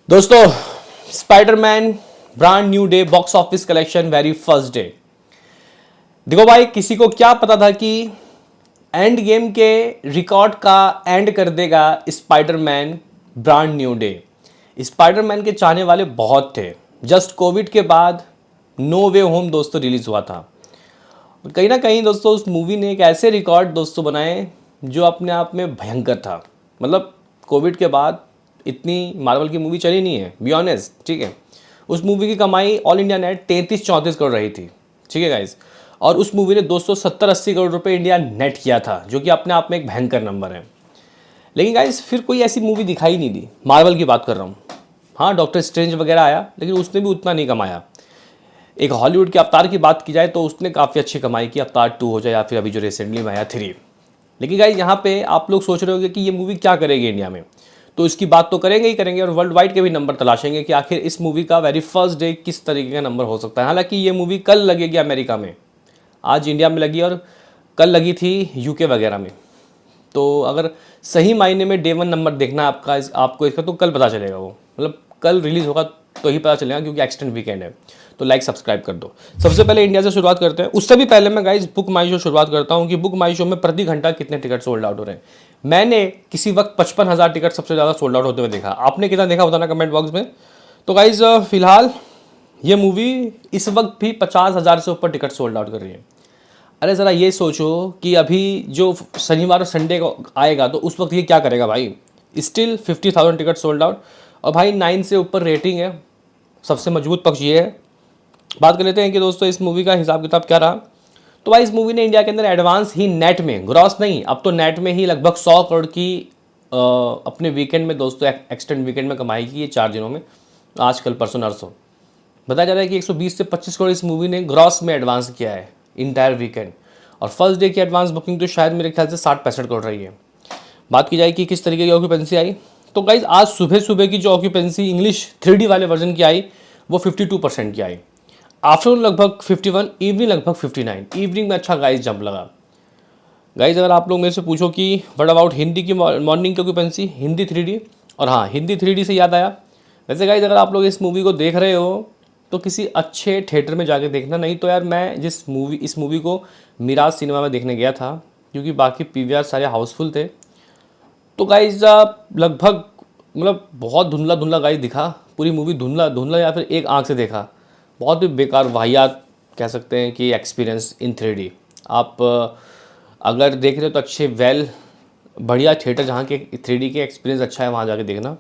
दोस्तों, Spiderman brand new day box office collection very first day. देखो भाई, किसी को क्या पता था कि एंड गेम के रिकॉर्ड का एंड कर देगा Spiderman brand new day. Spiderman के चाहने वाले बहुत थे। जस्ट कोविड के बाद नो वे होम दोस्तों रिलीज हुआ था। और कहीं ना कहीं दोस्तों उस मूवी ने एक ऐसे रिकॉर्ड दोस्तों बनाए जो अपने आप में भयंकर था। मतलब कोविड के बाद इतनी मार्वल की मूवी चली नहीं है, बी ऑनेस्ट, ठीक है। उस मूवी की कमाई ऑल इंडिया नेट 33-34 करोड़ रही थी, ठीक है गाइज। और उस मूवी ने 270-80 करोड़ रुपए इंडिया नेट किया था, जो कि अपने आप में एक भयंकर नंबर है। लेकिन गाइज फिर कोई ऐसी मूवी दिखाई नहीं दी। मार्वल की बात कर रहा हूँ। हाँ, डॉक्टर स्ट्रेंज वगैरह आया, लेकिन उसने भी उतना नहीं कमाया। एक हॉलीवुड के अवतार की बात की जाए तो उसने काफ़ी अच्छी कमाई की, अवतार 2 हो जाए या फिर अभी जो रिसेंटली में आया 3। लेकिन गाइज यहाँ पे आप लोग सोच रहे होंगे कि ये मूवी क्या करेगी इंडिया में, तो इसकी बात तो करेंगे ही करेंगे और वर्ल्ड वाइड के भी नंबर तलाशेंगे कि आखिर इस मूवी का वेरी फर्स्ट डे किस तरीके का नंबर हो सकता है। हालांकि ये मूवी कल लगेगी अमेरिका में, आज इंडिया में लगी और कल लगी थी यूके वगैरह में। तो अगर सही मायने में डे 1 नंबर देखना है आपको इसका, तो कल पता चलेगा। वो मतलब कल रिलीज़ होगा तो ही पता चलेगा, क्योंकि एक्सटेंड वीकेंड है। तो लाइक सब्सक्राइब कर दो। सबसे पहले इंडिया से शुरुआत करते हैं। उससे भी पहले मैं गाइज बुक माई शो शुरुआत करता हूँ कि बुक माई शो में प्रति घंटा कितने टिकट सोल्ड आउट हो रहे हैं। मैंने किसी वक्त 55,000 टिकट सबसे ज़्यादा सोल्ड आउट होते हुए देखा। आपने कितना देखा बताना कमेंट बॉक्स में। तो गाइज फिलहाल ये मूवी इस वक्त भी 50,000 से ऊपर टिकट सोल्ड आउट कर रही है। अरे ज़रा ये सोचो कि अभी जो शनिवार और संडे को आएगा तो उस वक्त ये क्या करेगा भाई। स्टिल 50,000 टिकट सोल्ड आउट और भाई 9 से ऊपर रेटिंग है। सबसे मजबूत पक्ष ये है। बात कर लेते हैं कि दोस्तों इस मूवी का हिसाब किताब क्या रहा। तो भाई इस मूवी ने इंडिया के अंदर एडवांस ही नेट में, ग्रॉस नहीं, अब तो नेट में ही लगभग 100 करोड़ की अपने वीकेंड में दोस्तों, एक्सटेंड वीकेंड में कमाई की है 4 दिनों में, आज कल परसों नरसों। बताया जा रहा है कि 120 से 25 करोड़ इस मूवी ने ग्रॉस में एडवांस किया है इंटायर वीकेंड। और फर्स्ट डे की एडवांस बुकिंग तो शायद मेरे ख्याल से 60-65 करोड़ रही है। बात की जाए कि किस तरीके की ऑक्यूपेंसी आई, तो गाइज आज सुबह सुबह की जो ऑक्यूपेंसी इंग्लिश 3D वाले वर्जन की आई वो 52% की आई। आफ्टरनून लगभग 51, इवनिंग लगभग 59। इवनिंग में अच्छा गाइज जंप लगा। गाइज अगर आप लोग मेरे से पूछो कि व्हाट अबाउट हिंदी की मॉर्निंग की ऑक्यूपेंसी, हिंदी 3D, और हाँ हिंदी 3D से याद आया, वैसे गाइज अगर आप लोग इस मूवी को देख रहे हो तो किसी अच्छे थिएटर में जाके देखना। नहीं तो यार मैं इस मूवी को मिराज सिनेमा में देखने गया था, क्योंकि बाकी PVR सारे हाउसफुल थे। तो गाइज लगभग मतलब बहुत धुंधला धुंधला गाइज दिखा। पूरी मूवी धुंधला धुंधला या फिर एक आंख से देखा। बहुत ही बेकार वाहियात कह सकते हैं कि एक्सपीरियंस इन 3D। आप अगर देख रहे हो तो अच्छे बढ़िया थिएटर जहाँ के 3D के एक्सपीरियंस अच्छा है वहाँ जाके देखना।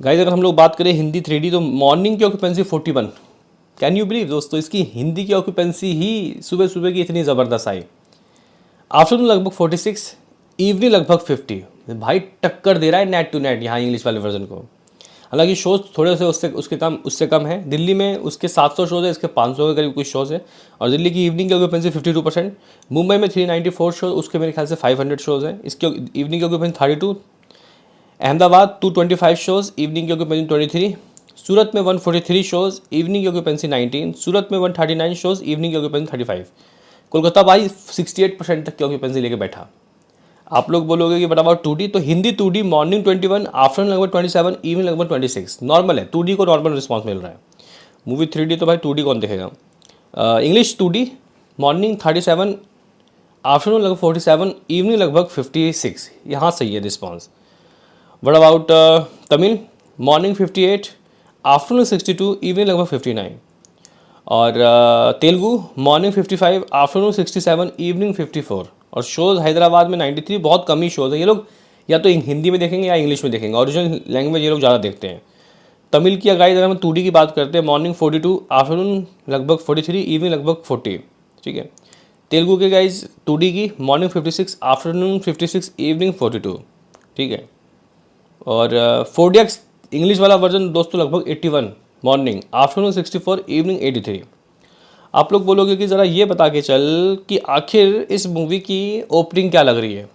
गाइज अगर हम लोग बात करें हिंदी 3D, तो मॉर्निंग की ऑक्यूपेंसी 41। कैन यू बिलीव दोस्तों, इसकी हिंदी की ऑक्यूपेंसी ही सुबह सुबह की इतनी ज़बरदस्त आई। आफ्टरनून लगभग 46, इवनिंग लगभग 50। भाई टक्कर दे रहा है नेट टू नेट यहाँ इंग्लिश वाले वर्जन को। हालांकि शोज़ थोड़े से उससे कम है। दिल्ली में उसके 700 शोज़ है, इसके 500 के करीब कुछ शोज़ है। और दिल्ली की इवनिंग की ऑक्यूपेंसी 52%। मुंबई में 394 शोज़, उसके मेरे ख्याल से 500 शोज़ हैं। इसकी इवनिंग की ऑक्यूपेंसी 32। अहमदाबाद 225 शोज़, इवनिंग की ऑक्यूपेंसी 23। सूरत में 143 शोज़, इवनिंग की ऑक्यूपेंसी 19। सूरत में 139 शोज़, इवनिंग की ऑक्यूपेंसी 35। कोलकाता भाई 68% तक की ऑक्यूपेंसी लेके बैठा। आप लोग बोलोगे कि बट अबाउट 2D, तो हिंदी 2D मॉर्निंग 21, आफ्टरनून लगभग 27, इवनिंग लगभग 26। नॉर्मल है, 2D को नॉर्मल रिस्पॉन्स मिल रहा है। मूवी 3D तो भाई 2D कौन देखेगा। इंग्लिश 2D मॉर्निंग 37, आफ्टरनून लगभग 47, इवनिंग लगभग 56। यहाँ सही है response. But about Tamil morning 58, afternoon 62, evening लगभग 59। और तेलुगु मॉर्निंग 55, आफ्टरनून 67, इवनिंग 54। और शोज़ हैदराबाद में 93। बहुत कम ही शोज़ है। ये लोग या तो हिंदी में देखेंगे या इंग्लिश में देखेंगे, ओरिजिनल लैंग्वेज ये लोग ज़्यादा देखते हैं। तमिल की गाइस अगर हम 2D की बात करते हैं, मॉर्निंग 42, आफ्टरनून लगभग 43, इवनिंग लगभग 40, ठीक है। तेलुगु के गाइस 2D की मॉर्निंग 56, आफ्टरनून 56, इवनिंग 42, ठीक है। और 4DX इंग्लिश वाला वर्जन दोस्तों लगभग 81, मॉर्निंग, आफ्टरनून 64, इवनिंग 83। आप लोग बोलोगे कि ज़रा ये बता के चल कि आखिर इस मूवी की ओपनिंग क्या लग रही है।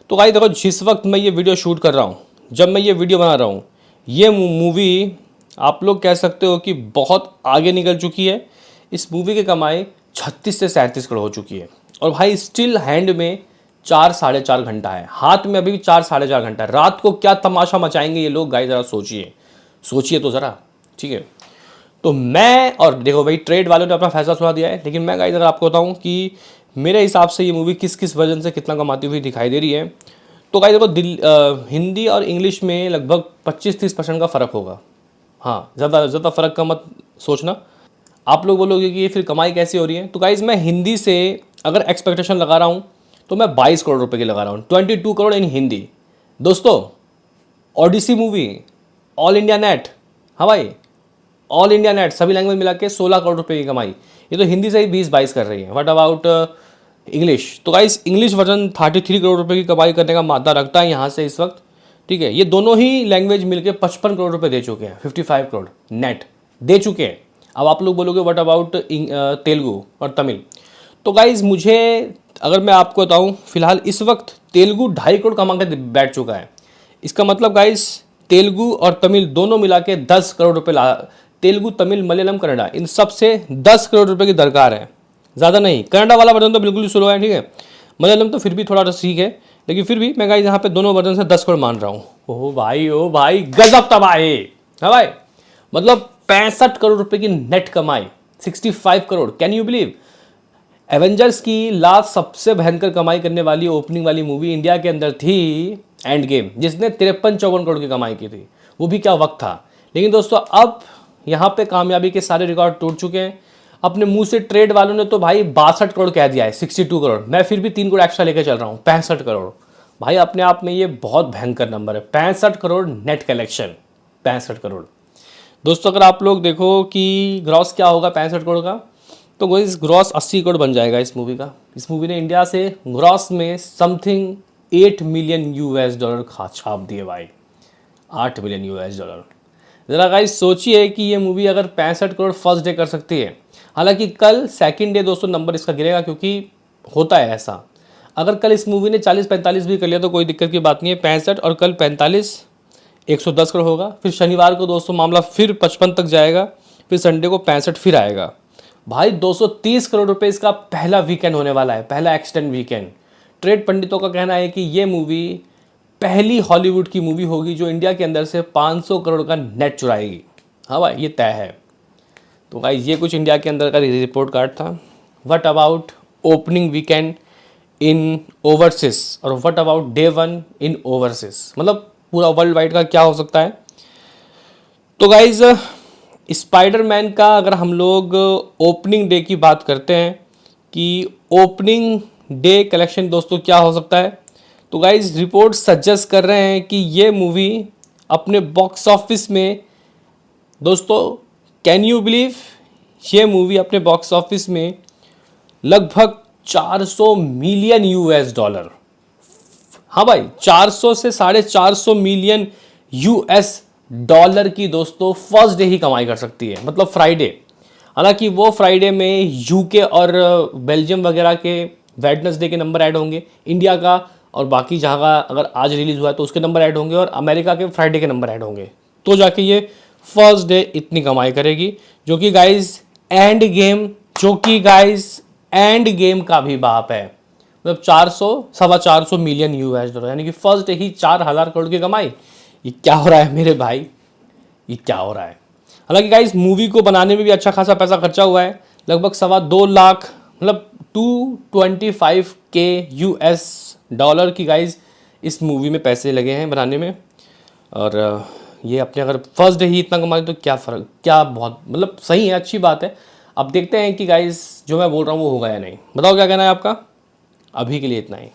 तो भाई देखो, जिस वक्त मैं ये वीडियो शूट कर रहा हूँ, जब मैं ये वीडियो बना रहा हूँ, ये मूवी आप लोग कह सकते हो कि बहुत आगे निकल चुकी है। इस मूवी की कमाई 36 से 37 करोड़ हो चुकी है। और भाई स्टिल हैंड में 4 साढ़े 4 घंटा है, हाथ में अभी भी 4 साढ़े 4 घंटा है। रात को क्या तमाशा मचाएंगे ये लोग गाइस, ज़रा सोचिए, सोचिए तो ज़रा, ठीक है। तो मैं, और देखो भाई ट्रेड वालों ने अपना फैसला सुना दिया है, लेकिन मैं गाइस अगर आपको बताऊं कि मेरे हिसाब से ये मूवी किस किस वर्जन से कितना कमाती हुई दिखाई दे रही है, तो गाइस देखो हिंदी और इंग्लिश में लगभग 25-30% का फ़र्क होगा। हाँ, ज़्यादा फ़र्क का मत सोचना। आप लोग बोलोगे कि ये फिर कमाई कैसी हो रही है, तो गाइस मैं हिंदी से अगर एक्सपेक्टेशन लगा रहा हूँ तो मैं 22 करोड़ रुपए की लगा रहा हूँ, 22 करोड़ इन हिंदी। दोस्तों Odyssey movie, all India net, हाँ भाई ऑल इंडिया नेट सभी लैंग्वेज मिला के 16 करोड़ रुपए की कमाई, ये तो हिंदी से ही 20-22 कर रही है। What about English? तो गाइस इंग्लिश वर्जन 33 करोड़ रुपए की कमाई करने का मादा रखता है यहाँ से इस वक्त, ठीक है। ये दोनों ही लैंग्वेज मिलके 55 करोड़ रुपए दे चुके हैं, 55 करोड़ नेट दे चुके हैं। अब आप लोग बोलोगे व्हाट अबाउट तेलुगु और तमिल? तो गाइज मुझे, अगर मैं आपको बताऊं, फिलहाल इस वक्त तेलुगु 2.5 करोड़ कमा के बैठ चुका है। इसका मतलब गाइज तेलुगु और तमिल दोनों मिला के 10 करोड़ रुपए तेलुगु, तमिल, मलयालम, कन्नड़ा, इन सब से 10 करोड़ रुपए की दरकार है, ज़्यादा नहीं। कन्नड़ा वाला वर्जन तो बिल्कुल ही स्लो है, ठीक है। मलयालम तो फिर भी थोड़ा ठीक है, लेकिन फिर भी मैं गाइज यहाँ पे दोनों वर्जन से 10 करोड़ मान रहा हूँ। ओ भाई गजब तबाही है भाई, मतलब 65 करोड़ रुपए की नेट कमाई, 65 crore, can you believe? Avengers की लास्ट सबसे भयंकर कमाई करने वाली ओपनिंग वाली मूवी इंडिया के अंदर थी एंड गेम, जिसने 53-54 करोड़ की कमाई की थी। वो भी क्या वक्त था। लेकिन दोस्तों अब यहाँ पे कामयाबी के सारे रिकॉर्ड टूट चुके हैं। अपने मुंह से ट्रेड वालों ने तो भाई 62 करोड़ कह दिया है, 62 करोड़। मैं फिर भी 3 करोड़ एक्स्ट्रा लेके चल रहा हूँ, 65 करोड़। भाई अपने आप में ये बहुत भयंकर नंबर है, 65 करोड़ नेट कलेक्शन, 65 करोड़। दोस्तों अगर आप लोग देखो कि ग्रॉस क्या होगा 65 करोड़ का, तो वो इस ग्रॉस 80 करोड़ बन जाएगा इस मूवी का। इस मूवी ने इंडिया से ग्रॉस में समथिंग 8 मिलियन यूएस डॉलर छाप दिए भाई, 8 मिलियन यूएस डॉलर। ज़रा गाइस सोचिए कि ये मूवी अगर 65 करोड़ फर्स्ट डे कर सकती है, हालांकि कल सेकंड डे दोस्तों नंबर इसका गिरेगा, क्योंकि होता है ऐसा। अगर कल इस मूवी ने 40-45 भी कर लिया तो कोई दिक्कत की बात नहीं है, 65 और कल 45, 110 करोड़ होगा। फिर शनिवार को दोस्तों मामला फिर 55 तक जाएगा, फिर संडे को 65 फिर आएगा। भाई 230 करोड़ रुपए इसका पहला वीकेंड होने वाला है, पहला एक्सटेंड वीकेंड। ट्रेड पंडितों का कहना है कि ये मूवी पहली हॉलीवुड की मूवी होगी जो इंडिया के अंदर से 500 करोड़ का नेट चुराएगी। हाँ भाई ये तय है। तो भाई ये कुछ इंडिया के अंदर का रिपोर्ट कार्ड था। What about opening weekend in overseas, और what about day 1 in overseas, मतलब पूरा वर्ल्ड वाइड का क्या हो सकता है। तो गाइज स्पाइडरमैन का अगर हम लोग ओपनिंग डे की बात करते हैं कि ओपनिंग डे कलेक्शन दोस्तों क्या हो सकता है, तो गाइज रिपोर्ट सजेस्ट कर रहे हैं कि ये मूवी अपने बॉक्स ऑफिस में, दोस्तों कैन यू बिलीव, ये मूवी अपने बॉक्स ऑफिस में लगभग 400 मिलियन यूएस डॉलर, हाँ भाई 400 से 450 मिलियन यूएस डॉलर की दोस्तों फर्स्ट डे ही कमाई कर सकती है, मतलब फ्राइडे। हालांकि वो फ्राइडे में यूके और बेल्जियम वगैरह के वेडनेसडे के नंबर ऐड होंगे, इंडिया का और बाकी जहाँ का अगर आज रिलीज़ हुआ है तो उसके नंबर ऐड होंगे, और अमेरिका के फ्राइडे के नंबर ऐड होंगे, तो जाके ये फर्स्ट डे इतनी कमाई करेगी। जो कि गाइज एंड गेम का भी बाप है, मतलब 400-425 मिलियन यूएस डॉलर, यानी कि फर्स्ट डे ही 4000 करोड़ की कमाई। ये क्या हो रहा है मेरे भाई, ये क्या हो रहा है। हालांकि गाइस मूवी को बनाने में भी अच्छा खासा पैसा खर्चा हुआ है, लगभग 2.25 लाख, मतलब 225K यूएस डॉलर की गाइस इस मूवी में पैसे लगे हैं बनाने में। और ये अपने अगर फर्स्ट डे ही इतना कमाए तो क्या फ़र्क, क्या बहुत मतलब सही है, अच्छी बात है। अब देखते हैं कि गाइस जो मैं बोल रहा हूँ वो होगा या नहीं। बताओ क्या कहना है आपका। अभी के लिए इतना ही।